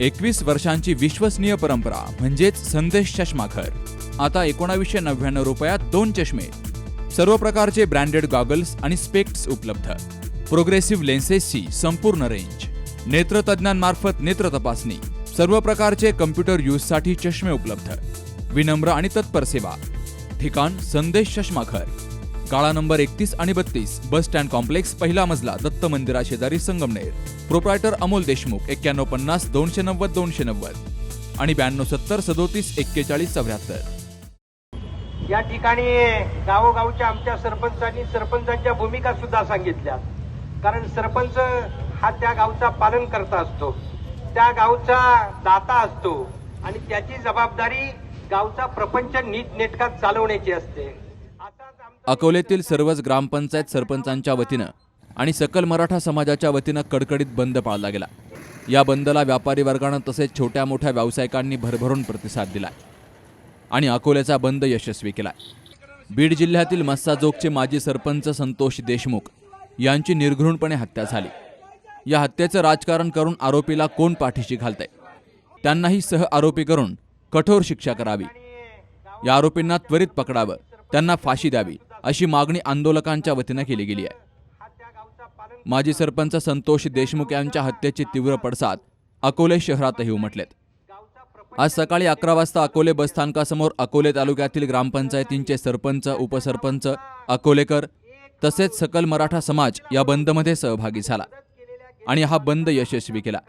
21 वर्षांची विश्वसनीय परंपरा म्हणजेच संदेश चष्माघर। आता 1999 रुपयात 2 चष्मे, सर्व प्रकारचे ब्रँडेड गॉगल्स आणि स्पेक्ट्स उपलब्ध, प्रोग्रेसिव्ह लेन्सेसची संपूर्ण रेंज, नेत्रतज्ञांमार्फत नेत्र तपासणी, सर्व प्रकारचे कम्प्युटर यूजसाठी चष्मे उपलब्ध, विनम्र आणि तत्पर सेवा। ठिकाण संदेश चष्माघर, काळा नंबर 31 आणि 32, बस स्टँड कॉम्प्लेक्स, पहिला मजला, दत्त मंदिरा शेजारी, संगमनेर। प्रोप्रायटर अमोल देशमुख, 9150 290 290 आणि 9270 37 41 74। या ठिकाणी गावोगावच्या आमच्या सरपंचांच्या भूमिका सुद्धा सांगितल्या, कारण सरपंच हा त्या गावचा पालनकर्ता असतो, त्या गावचा दाता असतो आणि त्याची जबाबदारी गावचा प्रपंच नीटनेटका चालवण्याची असते। अकोल्यातील सर्वच ग्रामपंचायत सरपंचांच्या वतीनं आणि सकल मराठा समाजाच्या वतीनं कडकडीत बंद पाळला गेला। या बंदला व्यापारी वर्गानं तसेच छोट्या मोठ्या व्यावसायिकांनी भरभरून प्रतिसाद दिलाय आणि अकोल्याचा बंद यशस्वी केलाय। बीड जिल्ह्यातील मस्साजोगचे माजी सरपंच संतोष देशमुख यांची निर्घृणपणे हत्या झाली। या हत्येचं राजकारण करून आरोपीला कोण पाठीशी घालतंय, त्यांनाही सह आरोपी करून कठोर शिक्षा करावी, या आरोपींना त्वरित पकडावं, त्यांना फाशी द्यावी अशी मागणी आंदोलकांच्या वतीनं केली गेली आहे। माजी सरपंच संतोष देशमुख यांच्या हत्येचे तीव्र पडसाद अकोले शहरातही उमटलेत। आज सकाळी 11 वाजता अकोले बसस्थानकासमोर अकोले तालुक्यातील ग्रामपंचायतींचे सरपंच, उपसरपंच, अकोलेकर तसेच सकल मराठा समाज या बंदमध्ये सहभागी झाला आणि हा बंद यशस्वी केला।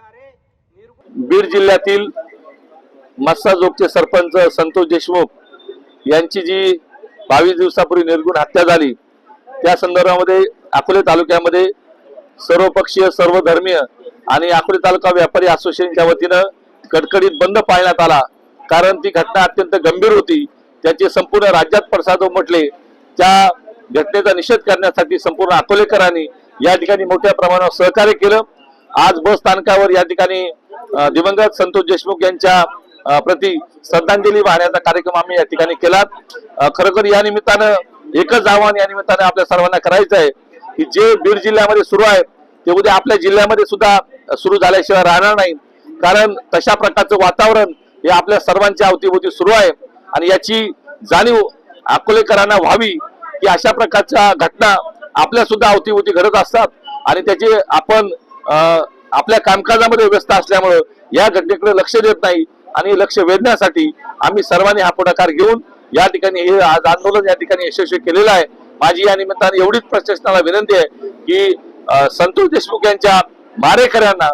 बीड जिल्ह्यातील मस्साजोगचे सरपंच संतोष देशमुख यांची जी 22 दिवसापूर्वी निर्घृण हत्या झाली, त्या संदर्भामध्ये अकोले तालुक्यामध्ये सर्वपक्षीय, सर्वधर्मीय आणि अकोले तालुका व्यापारी असोसिएशनच्या वतीनं कडकडीत बंद पाळण्यात आला, कारण ती घटना अत्यंत गंभीर होती, त्याचे संपूर्ण राज्यात पडसाद उमटले। त्या घटनेचा निषेध करण्यासाठी संपूर्ण अकोलेकरांनी या ठिकाणी मोठ्या प्रमाणावर सहकार्य केलं। आज बस स्थानकावर या ठिकाणी दिवंगत संतोष देशमुख यांच्या प्रति श्रद्धांजली वाहण्याचा कार्यक्रम आम्ही या ठिकाणी केला। खरोखर या निमित्तानं एकच आव्हान या निमित्तानं आपल्या सर्वांना करायचं आहे की जे बीड जिल्ह्यामध्ये सुरू आहे ते उद्या आपल्या जिल्ह्यामध्ये सुद्धा सुरू झाल्याशिवाय राहणार नाही, कारण तशा प्रकारचं वातावरण हे आपल्या सर्वांच्या अवतीभोवती सुरू आहे आणि याची जाणीव अकोलेकरांना व्हावी की अशा प्रकारच्या घटना आपल्या सुद्धा अवतीभोवती घडत असतात आणि त्याचे आपण आपल्या कामकाजामध्ये व्यस्त असल्यामुळे या घटनेकडे लक्ष देत नाही आणि लक्ष वेधण्यासाठी आम्ही सर्वांनी हा पुढाकार घेऊन या ठिकाणी हे आज आंदोलन या ठिकाणी यशस्वी केलेलं आहे। माझी या निमित्ताने एवढीच प्रशासनाला विनंती आहे की संतोष देशमुख यांच्या मारेकऱ्यांना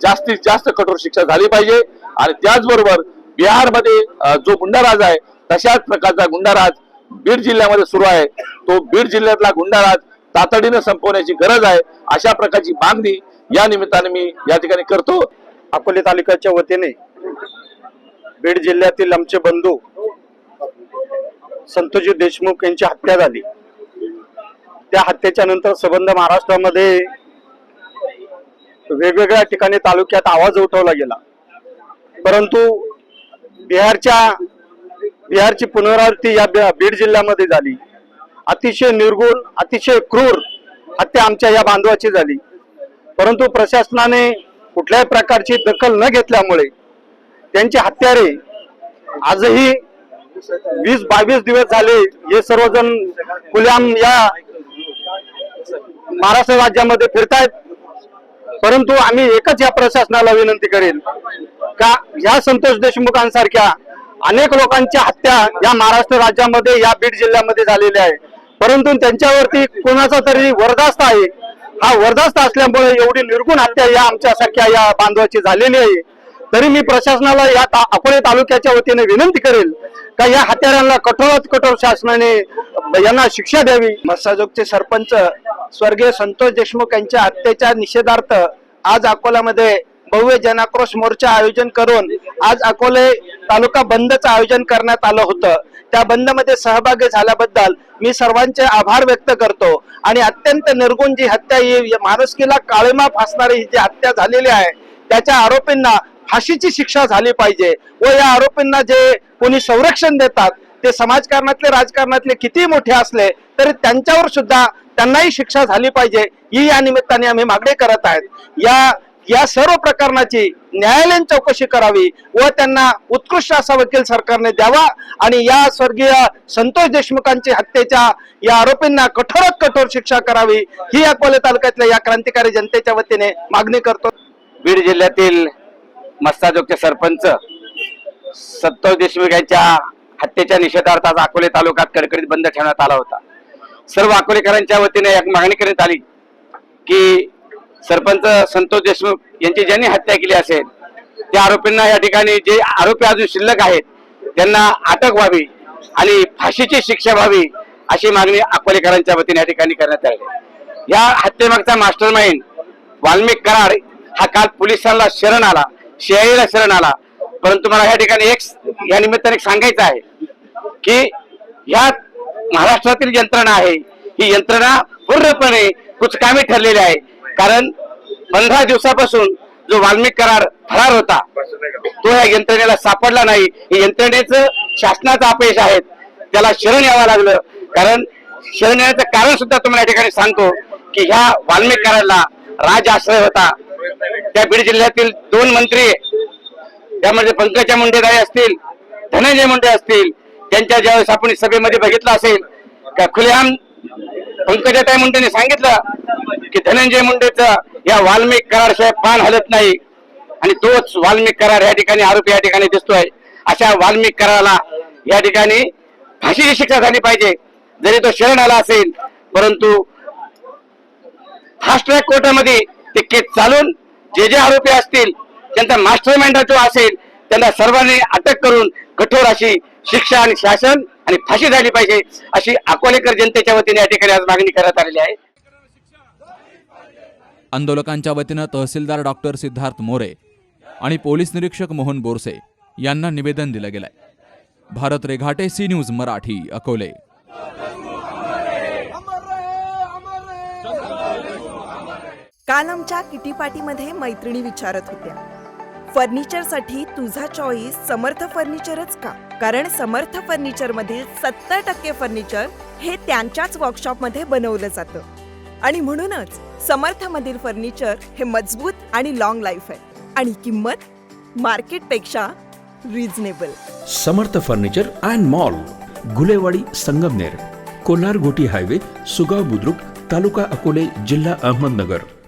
जास्तीत जास्त कठोर शिक्षा झाली पाहिजे आणि त्याचबरोबर बिहारमध्ये जो गुंडाराज आहे तशाच प्रकारचा गुंडाराज बीड जिल्ह्यामध्ये सुरू आहे, तो बीड जिल्ह्यातला गुंडाराज तातडीने संपवण्याची गरज आहे, अशा प्रकारची मागणी या निमित्ताने मी या ठिकाणी करतो। अकोले तालुक्याच्या वतीने बीड जिल्ह्यातील आमचे बंधू संतोष देशमुख यांची हत्या झाली, त्या हत्येच्या नंतर संबंध महाराष्ट्रामध्ये वेगवेगळ्या ठिकाणी तालुक्यात आवाज उठवला गेला, परंतु बिहारची पुनरावृत्ती या बीड जिल्ह्यामध्ये झाली। अतिशय निर्गुण, अतिशय क्रूर हत्या आमच्या या बांधवाची झाली, परंतु प्रशासनाने कुठल्याही प्रकारची दखल न घेतल्यामुळे त्यांचे हत्यारे आजही 20-22 दिवस झाले हे सर्वजण खुलेआम या महाराष्ट्र राज्यामध्ये फिरतायत। परंतु आम्ही एकच या प्रशासनाला विनंती करेल का या संतोष देशमुखांसारख्या अनेक लोकांच्या हत्या या महाराष्ट्र राज्यामध्ये, या बीड जिल्ह्यामध्ये झालेल्या आहे, परंतु त्यांच्यावरती कोणाचा तरी वरदास्त आहे। हा वरदास्त असल्यामुळे एवढी निर्गुण हत्या या आमच्यासारख्या या बांधवाची झालेली आहे। तरी मी प्रशासनाला या अकोले तालुक्याच्या वतीने विनंती करेल का या हत्यारांना कठोरात कठोर शासनाने यांना शिक्षा द्यावी। मस्साजोगचे सरपंच स्वर्गीय संतोष देशमुख यांच्या हत्येच्या निषेधार्थ आज अकोल्यामध्ये भव्य जनाक्रोश मोर्चा आयोजन करून आज अकोले तालुका बंदचं आयोजन करण्यात आलं होतं। त्या बंदमध्ये सहभागी झाल्याबद्दल मी सर्वांचे आभार व्यक्त करतो आणि अत्यंत निर्गुण जी हत्या, ही माणुसकीला काळीमा फासणारी जी हत्या झालेली आहे, त्याच्या आरोपींना फाशीची शिक्षा झाली पाहिजे व या आरोपींना जे कोणी संरक्षण देतात ते समाजकारणातले, राजकारणातले किती मोठे असले तरी त्यांच्यावर सुद्धा त्यांनाही शिक्षा झाली पाहिजे, ही या निमित्ताने आम्ही मागणी करत आहेत। या सर्व प्रकरणाची न्यायालयीन चौकशी करावी व त्यांना उत्कृष्ट असा वकील सरकारने द्यावा आणि या स्वर्गीय संतोष देशमुखांची हत्येच्या या आरोपींना कठोरात कठोर शिक्षा करावी ही अकोले तालुक्यातल्या या क्रांतिकारी जनतेच्या वतीने मागणी करतो. बीड जिल्ह्यातील मस्साजोगचे सरपंच संतोष देशमुख यांच्या हत्येच्या निषेधार्थ आज अकोले तालुक्यात कडकडीत बंद ठेवण्यात आला होता. सर्व अकोलेकरांच्या वतीने एक मागणी करण्यात आली की सरपंच संतोष देशमुख यांची ज्यांनी हत्या केली असेल त्या आरोपींना या ठिकाणी जे आरोपी अजून शिल्लक आहेत त्यांना अटक व्हावी आणि फाशीची शिक्षा व्हावी अशी मागणी अकोलेकरांच्या वतीने या ठिकाणी करण्यात आली. या हत्येमागचा मास्टरमाइंड वाल्मिक कराड हा काल पोलिसांना शरण आला, सीआयएला शरण आला. परंतु मला या ठिकाणी या निमित्ताने सांगायचं आहे की या महाराष्ट्रातील यंत्रणा आहे ही यंत्रणा पूर्णपणे कुचकामी ठरलेली आहे. कारण 15 दिवसापासून जो वाल्मिक कराड फरार होता तो या यंत्रणेला सापडला नाही. हे यंत्रणेचं शासनाचं अपयश आहे. त्याला शरण यावं लागलं. कारण शरण येण्याचं कारण सुद्धा तुम्हाला या ठिकाणी सांगतो की ह्या वाल्मिक कराडला राज आश्रय होता. त्या बीड जिल्ह्यातील 2 मंत्री त्यामध्ये पंकजा मुंडेताई असतील, धनंजय मुंडे असतील, त्यांच्या ज्यावेळेस आपण सभेमध्ये बघितलं असेल का खुलेआम पंकजाताई मुंडेने सांगितलं की धनंजय मुंडेचं या वाल्मिक कराड साहेब पान हलत नाही आणि तोच वाल्मिक कराड या ठिकाणी आरोपी या ठिकाणी दिसतोय. अशा वाल्मिक कराडाला या ठिकाणी फाशीची शिक्षा झाली पाहिजे. जरी तो शरण आला असेल परंतु फास्ट ट्रॅक कोर्टामध्ये ते केस चालून जे आरोपी असतील त्यांचा मास्टर माइंड जो असेल त्यांना सर्वांनी अटक करून कठोर अशी शिक्षा आणि शासन आणि फाशी झाली पाहिजे अशी अकोलेकर जनतेच्या वतीने या ठिकाणी आज मागणी करण्यात आलेली आहे. आंदोलकांच्या वतीनं तहसीलदार डॉक्टर सिद्धार्थ मोरे आणि पोलीस निरीक्षक मोहन बोरसे यांना निवेदन दिलं गेलंय. Bharat Reghate, C news Marathi, Akole. काल आमच्या किटी पार्टीमध्ये मैत्रिणी विचारत होत्या, फर्निचरसाठी तुझा चॉईस समर्थ फर्निचरच का? कारण समर्थ फर्निचर मधील 70% फर्निचर हे त्यांच्याच वर्कशॉपमध्ये बनवलं जातं आणि म्हणूनच समर्थ मधील फर्निचर हे मजबूत आणि लॉंग लाईफ आहे आणि किंमत मार्केटपेक्षा reasonable. Samarth furniture and mall, Gulewadi, Sangamner, Kolar गोटी हायवे, सुगाव बुद्रुक, तालुका अकोले, जिल्हा अहमदनगर.